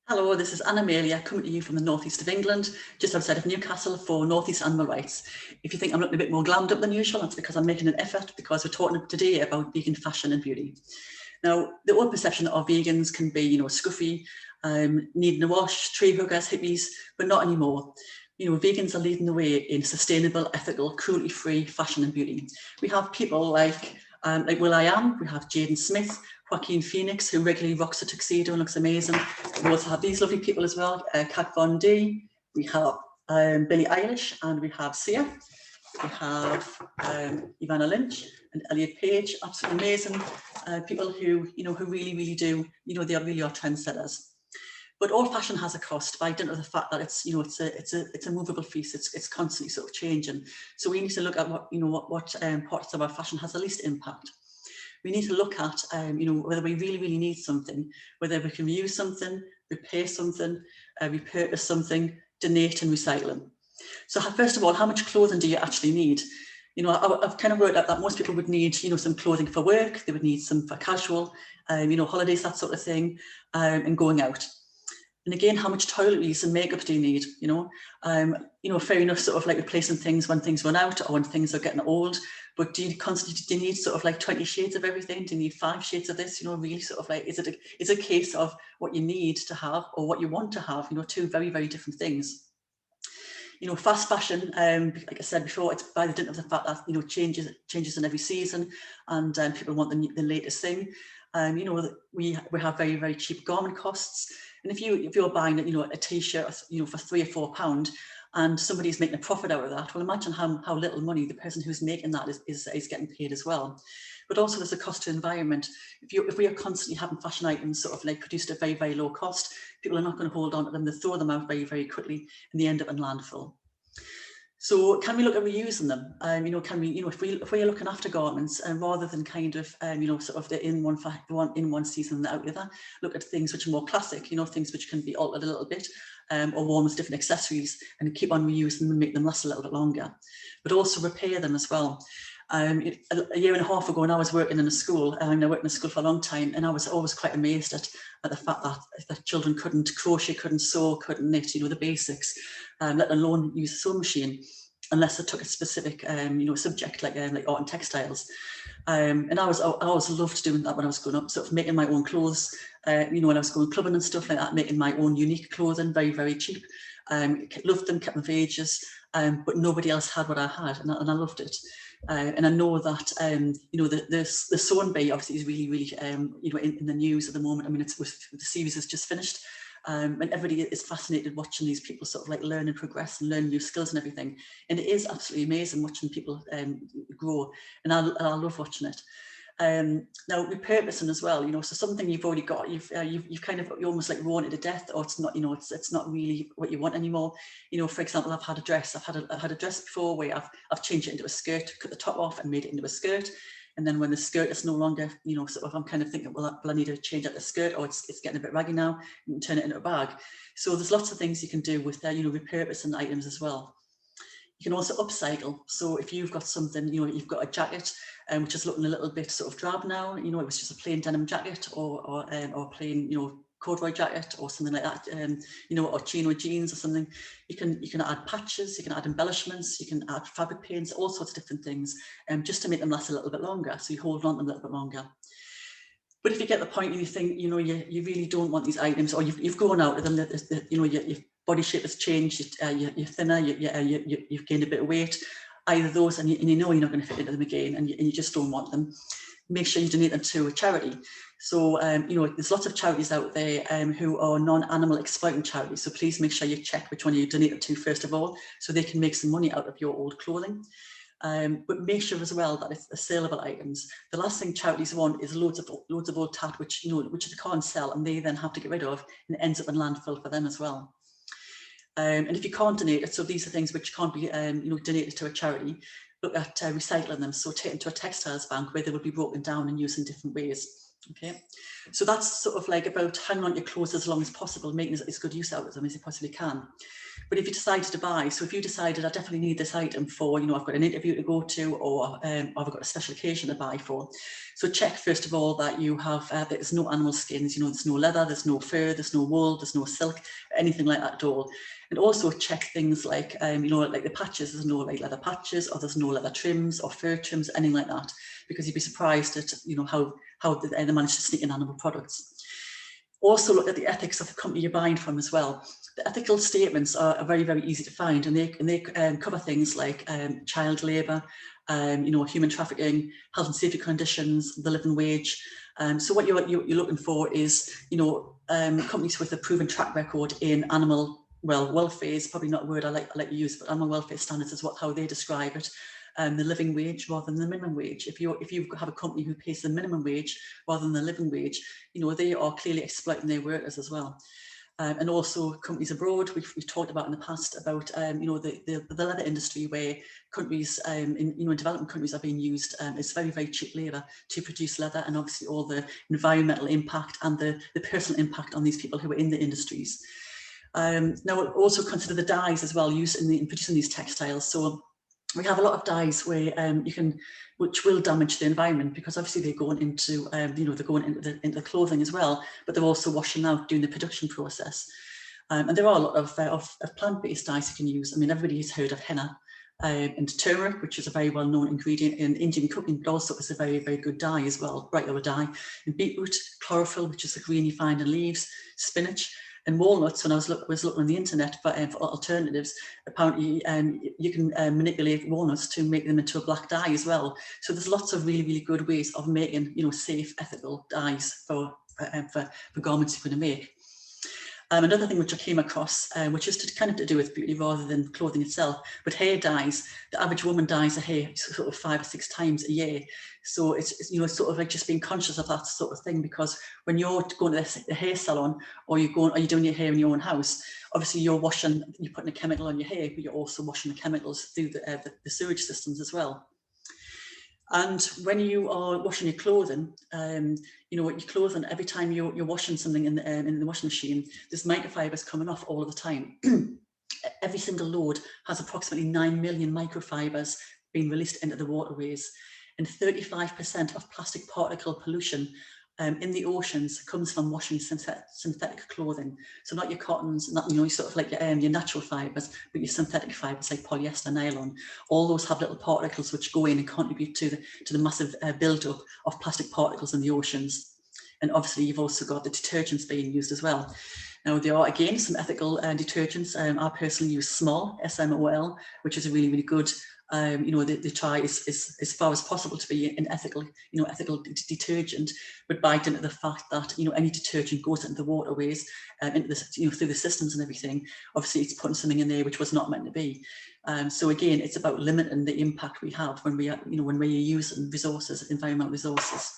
Hello, this is Anna Amelia coming to you from the northeast of England, just outside of Newcastle for Northeast Animal Rights. If you think I'm looking a bit more glammed up than usual, that's because I'm making an effort because we're talking today about vegan fashion and beauty. Now, the old perception of vegans can be, scruffy, needing a wash, tree huggers, hippies, but not anymore. Vegans are leading the way in sustainable, ethical, cruelty-free fashion and beauty. We have people like will.i.am, we have Jaden Smith, Joaquin Phoenix, who regularly rocks a tuxedo and looks amazing. We also have these lovely people as well, Kat Von D, we have Billie Eilish, and we have Sia. We have Ivana Lynch and Elliot Page, absolutely amazing people who, who really do, they really are trendsetters. But all fashion has a cost by dint of the fact that it's, it's a movable feast. It's constantly sort of changing. So we need to look at what parts of our fashion has the least impact. We need to look at, whether we really need something, whether we can reuse something, repair something, repurpose something, donate and recycle. So first of all, how much clothing do you actually need? I've kind of worked out that most people would need, some clothing for work. They would need some for casual, holidays, that sort of thing, and going out. And again, how much toiletries and makeup do you need? Fair enough, sort of like replacing things when things run out or when things are getting old. But do you need sort of like 20 shades of everything? Do you need 5 shades of this? Really sort of like, is it a case of what you need to have or what you want to have? Two very different things. Fast fashion, like I said before, it's by the dint of the fact that changes in every season, and people want the latest thing. We have very cheap garment costs, and if you're buying a t-shirt for £3 or £4, and somebody's making a profit out of that, well, imagine how little money the person who's making that is getting paid as well. But also there's a cost to the environment. If we are constantly having fashion items sort of like produced at very low cost, people are not going to hold on to them. They throw them out very quickly, and they end up in landfill. So can we look at reusing them? Can we, if we're looking after garments, rather than kind of, sort of the in one season and out the other, look at things which are more classic, things which can be altered a little bit, or worn with different accessories, and keep on reusing them and make them last a little bit longer, but also repair them as well. A year and a half ago, when I was working in a school, and I worked in a school for a long time, and I was always quite amazed at the fact that children couldn't crochet, couldn't sew, couldn't knit, the basics, let alone use a sewing machine, unless it took a specific, subject like art and textiles. And I always loved doing that when I was growing up, sort of making my own clothes. When I was going clubbing and stuff like that, making my own unique clothing, very cheap. Loved them, kept them for ages, but nobody else had what I had, and I loved it. And I know that the sewing bee obviously is really in the news at the moment. I mean, the series has just finished, and everybody is fascinated watching these people sort of like learn and progress and learn new skills and everything. And it is absolutely amazing watching people grow, and I love watching it. Now repurposing as well, so something you've already got, you've almost like worn it to death, or it's not, it's not really what you want anymore. For example, I've had a dress before where I've changed it into a skirt, cut the top off and made it into a skirt. And then when the skirt is no longer, sort of, I'm kind of thinking, well, I need to change out the skirt, or it's getting a bit raggy now, you can turn it into a bag. So there's lots of things you can do with repurposing items as well. You can also upcycle. So if you've got something, you've got a jacket, which is looking a little bit sort of drab now, it was just a plain denim jacket or plain, corduroy jacket or something like that, or chino jeans or something. You can add patches, you can add embellishments, you can add fabric paints, all sorts of different things, just to make them last a little bit longer. So you hold on to them a little bit longer. But if you get the point and you think, you really don't want these items, or you've gone out of them, your body shape has changed, you're thinner, you've gained a bit of weight, either those, and you know you're not going to fit into them again, and you just don't want them, make sure you donate them to a charity. So, there's lots of charities out there who are non-animal exploiting charities. So please make sure you check which one you donate it to first of all, so they can make some money out of your old clothing. But make sure as well that it's saleable items. The last thing charities want is loads of old tat which they can't sell, and they then have to get rid of, and it ends up in landfill for them as well. And if you can't donate it, so these are things which can't be donated to a charity, look at recycling them. So take them to a textiles bank where they will be broken down and used in different ways. Okay, so that's sort of like about hanging on your clothes as long as possible, making as good use out of them as you possibly can. But if you decided to buy, so if you decided I definitely need this item for, I've got an interview to go to, or I've got a special occasion to buy for. So check first of all that you have, there's no animal skins, there's no leather, there's no fur, there's no wool, there's no silk, anything like that at all. And also check things like, like the patches, there's no like leather patches, or there's no leather trims or fur trims, anything like that, because you'd be surprised at, how they manage to sneak in animal products. Also look at the ethics of the company you're buying from as well. The ethical statements are very, very easy to find, and they cover things like child labour, human trafficking, health and safety conditions, the living wage. So what you're looking for is, companies with a proven track record in animal, welfare is probably not a word I like to use, but animal welfare standards is how they describe it. The living wage rather than the minimum wage. If you have a company who pays the minimum wage rather than the living wage, they are clearly exploiting their workers as well. And also companies abroad, we've talked about in the past about the leather industry, where countries in developing countries are being used as very, very cheap labour to produce leather, and obviously all the environmental impact and the personal impact on these people who are in the industries. Now also consider the dyes as well used in producing these textiles. So we have a lot of dyes where which will damage the environment, because obviously they're going into, they're going into the clothing as well, but they're also washing out during the production process. And there are a lot of plant-based dyes you can use. I mean, everybody has heard of henna and turmeric, which is a very well-known ingredient in Indian cooking, but also is a very, very good dye as well, bright yellow dye. And beetroot, chlorophyll, which is the green you find in leaves, spinach, and walnuts. When I was looking on the internet for alternatives, apparently you can manipulate walnuts to make them into a black dye as well. So there's lots of really, really good ways of making, safe, ethical dyes for garments you're going to make. Another thing which I came across, which is kind of to do with beauty rather than clothing itself, but hair dyes. The average woman dyes her hair sort of 5 or 6 times a year. So it's sort of like just being conscious of that sort of thing, because when you're going to the hair salon, or you're doing your hair in your own house, obviously you're putting a chemical on your hair, but you're also washing the chemicals through the sewage systems as well. And when you are washing your clothing, your clothing, every time you're washing something in the washing machine, there's microfibers coming off all of the time. Every single load has approximately 9 million microfibers being released into the waterways, and 35% of plastic particle pollution in the oceans comes from washing synthetic clothing. So not your cottons, not sort of like your natural fibers, but your synthetic fibers like polyester, nylon. All those have little particles which go in and contribute to the massive build-up of plastic particles in the oceans. And obviously you've also got the detergents being used as well. Now there are again some ethical detergents. I personally use Smol, SMOL, which is a really, really good. They try as far as possible to be an ethical detergent, but bite into the fact that any detergent goes into the waterways, into the through the systems and everything. Obviously, it's putting something in there which was not meant to be. So again, it's about limiting the impact we have when we when we're using resources, environmental resources.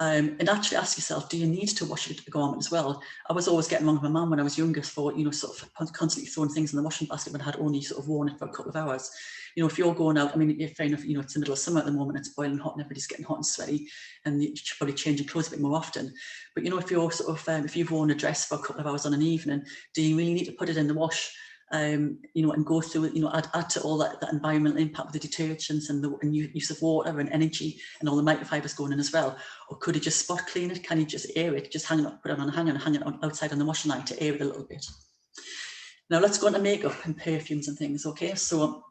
And actually ask yourself, do you need to wash a garment as well? I was always getting wrong with my mum when I was younger for, sort of constantly throwing things in the washing basket when I had only sort of worn it for a couple of hours. If you're going out, I mean, fair enough, it's the middle of summer at the moment, it's boiling hot and everybody's getting hot and sweaty, and you should probably change your clothes a bit more often. But, if you're sort of, if you've worn a dress for a couple of hours on an evening, do you really need to put it in the wash? And go through it, add to all that environmental impact with the detergents and the use of water and energy and all the microfibers going in as well? Or could you just spot clean it? Can you just air it? Just put it on a hanger and hang it outside on the washing line to air it a little bit. Now let's go into makeup and perfumes and things, okay? So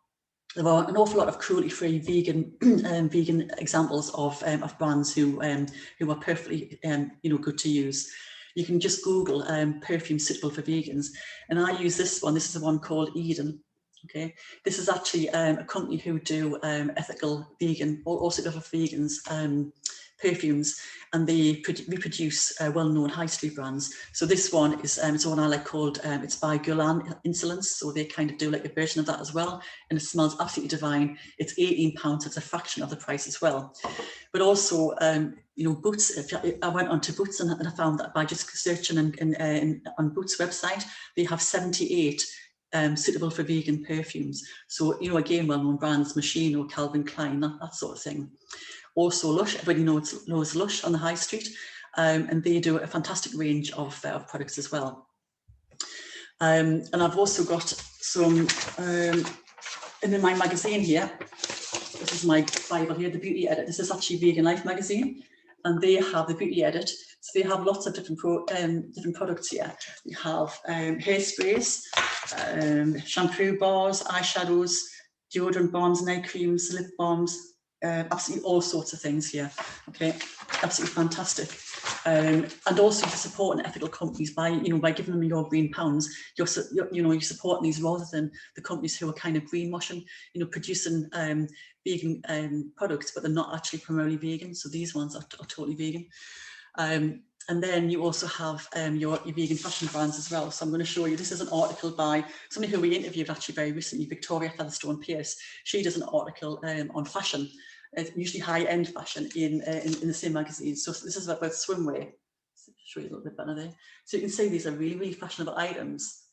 there are an awful lot of cruelty-free vegan examples of brands who are perfectly good to use. You can just Google perfume suitable for vegans, and I use this one. This is the one called Eden. Okay, this is actually a company who do ethical vegan, also for vegans, perfumes, and they reproduce well-known high street brands. So this one is it's one I like called it's by Guerlain Insolence. So they kind of do like a version of that as well, and it smells absolutely divine. It's £18. It's a fraction of the price as well. But also, Boots. I went onto Boots and I found that by just searching on Boots' website, they have 78 suitable for vegan perfumes. So again, well-known brands, Machine or Calvin Klein, that sort of thing. Also Lush, everybody knows Lush on the high street, and they do a fantastic range of products as well. And I've also got some, in my magazine here, this is my Bible here, the Beauty Edit. This is actually Vegan Life magazine, and they have the Beauty Edit. So they have lots of different products here. We have hairsprays, shampoo bars, eyeshadows, deodorant balms, night creams, lip balms, absolutely all sorts of things here. Okay, absolutely fantastic. And also you're supporting ethical companies by, by giving them your green pounds. You're supporting these rather than the companies who are kind of greenwashing, producing vegan products, but they're not actually primarily vegan. So these ones are totally vegan. And then you also have your vegan fashion brands as well. So I'm going to show you, this is an article by somebody who we interviewed actually very recently, Victoria Featherstone Pierce. She does an article on fashion, usually high-end fashion in the same magazine. So this is about swimwear. I'll show you a little bit better there. So you can see these are really, really fashionable items,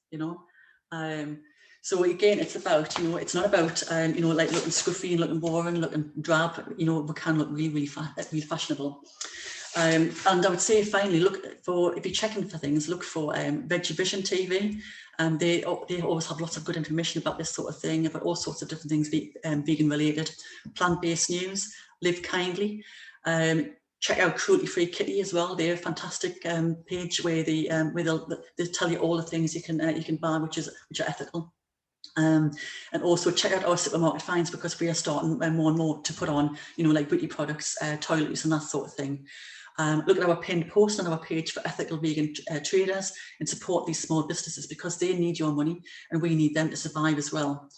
So again, it's about, it's not about, like looking scruffy and looking boring, looking drab, we can look really, really fashionable. And I would say finally, if you're checking for things, look for Vegivision TV. They always have lots of good information about this sort of thing, about all sorts of different things, vegan related, plant-based news. Live Kindly. Check out Cruelty Free Kitty as well. They're a fantastic page where they tell you all the things you can buy, which are ethical. And also check out our supermarket finds, because we are starting more and more to put on, like beauty products, toiletries and that sort of thing. Look at our pinned post on our page for ethical vegan traders and support these small businesses, because they need your money and we need them to survive as well.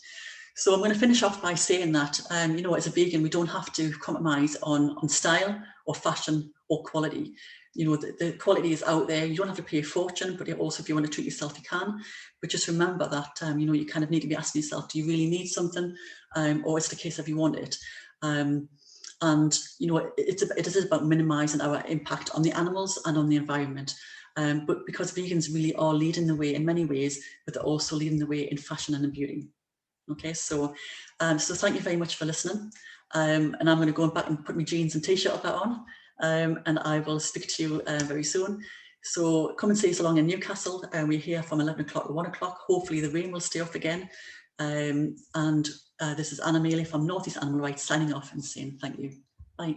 So I'm going to finish off by saying that, as a vegan, we don't have to compromise on style or fashion or quality. The quality is out there. You don't have to pay a fortune, but also if you want to treat yourself, you can. But just remember that, you kind of need to be asking yourself, do you really need something? Or is it a case of you want it? And it is about minimizing our impact on the animals and on the environment. But because vegans really are leading the way in many ways, but they're also leading the way in fashion and in beauty. Okay, so thank you very much for listening. And I'm going to go back and put my jeans and t-shirt back on, and I will speak to you very soon. So come and see us along in Newcastle. We're here from 11 o'clock to 1 o'clock. Hopefully the rain will stay off again. And this is Anna Mealy from North East Animal Rights signing off and saying thank you. Bye.